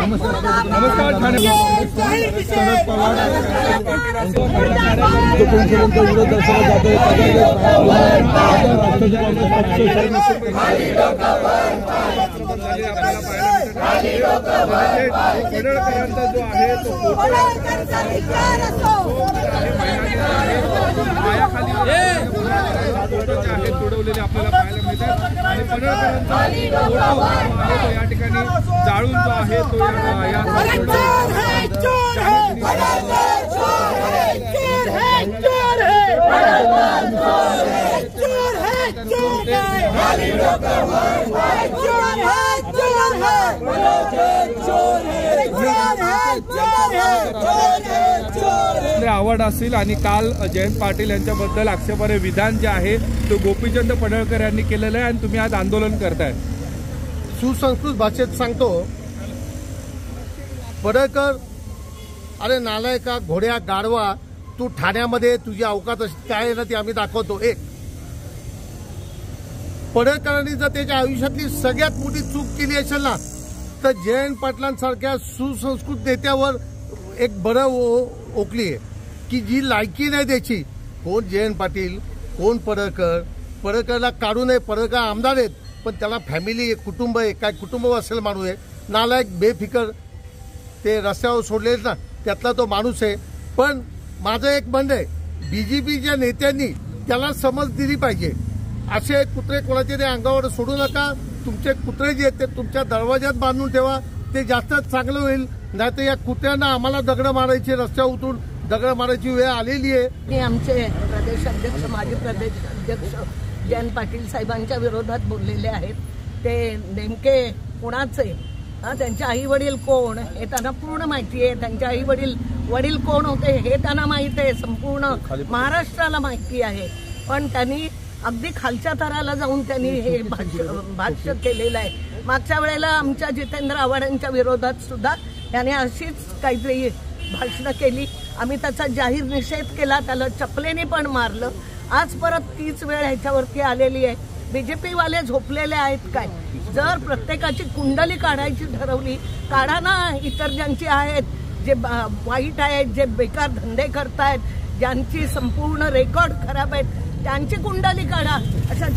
नमस्कार ठाणे शरद पवार मुख्यमंत्र्यांचा विरोध दर्शवला जातोय। पडळकरांचा जो आहे तो पायाखाली तुडवलेले आपल्याला पाहायला मिळतात आणि पडळकरांचा तो या ठिकाणी जाळून जो आहे तो आवड असेल आणि काल जयंत पाटील यांच्याबद्दल आक्षेपार्ह विधान जे आहे तो गोपीचंद पडळकर यांनी केलेलं आहे आणि तुम्ही आज आंदोलन करताय। सुसंस्कृत भाषेत सांगतो, पडळकर अरे नालायका घोड्या गाढवा, तू ठाण्यामध्ये तुझी अवकात काय आहे ना ती आम्ही दाखवतो। एक पडळकरांनी जर त्याच्या आयुष्यातली सगळ्यात मोठी चूक केली असेल ना तर जयंत पाटलांसारख्या सुसंस्कृत नेत्यावर एक बरं ओकली आहे की जी लायकी नाही द्यायची। कोण जयंत पाटील, कोण पडळकर, पडळकरला काढू नये, पडळकर आमदार आहेत पण त्याला फॅमिली आहे, कुटुंब आहे, काय कुटुंब असेल माणूस आहे, नालायक बेफिकर ते रस्त्यावर सोडले ना त्यातला तो माणूस आहे। पण माझं एक म्हणणं आहे, बीजेपीच्या नेत्यांनी त्याला समज दिली पाहिजे। असे कुत्रे कोणाचे ते अंगावर सोडू नका, तुमचे कुत्रे जे आहेत ते तुमच्या दरवाज्यात बांधून ठेवा, ते जास्त चांगलं होईल। नाहीतर या कुत्र्यांना आम्हाला दगड मारायची, रस्त्यावर उतरून दगड मारायची वेळ आलेली आहे। मी आमचे प्रदेशाध्यक्ष, माजी प्रदेशाध्यक्ष जयंत पाटील साहेबांच्या विरोधात बोललेले आहेत। ते नेमके कोणाचे, त्यांचे आई वडील कोण हे त्यांना पूर्ण माहिती आहे, त्यांचे आई वडील कोण होते हे त्यांना माहिती आहे, संपूर्ण महाराष्ट्राला माहिती आहे। पण त्यांनी अगदी खालच्या थराला जाऊन त्यांनी हे भाष्य केलेलं आहे। मागच्या वेळेला आमच्या जितेंद्र आव्हाडांच्या विरोधात सुद्धा त्याने अशीच काहीतरी भाषणं केली, आम्ही त्याचा जाहीर निषेध केला, त्याला चपलेने पण मारलं। आज परत तीच वेळ ह्याच्यावरती आलेली आहे। बीजेपी वाले झोपलेले आहेत काय? जर प्रत्येकाची कुंडली काढायची ठरवली, काढा ना। इतर ज्यांची आहेत, जे वाईट आहेत, जे बेकार धंदे करतायत, ज्यांची संपूर्ण रेकॉर्ड खराब आहेत, त्यांची कुंडली काढा। अशा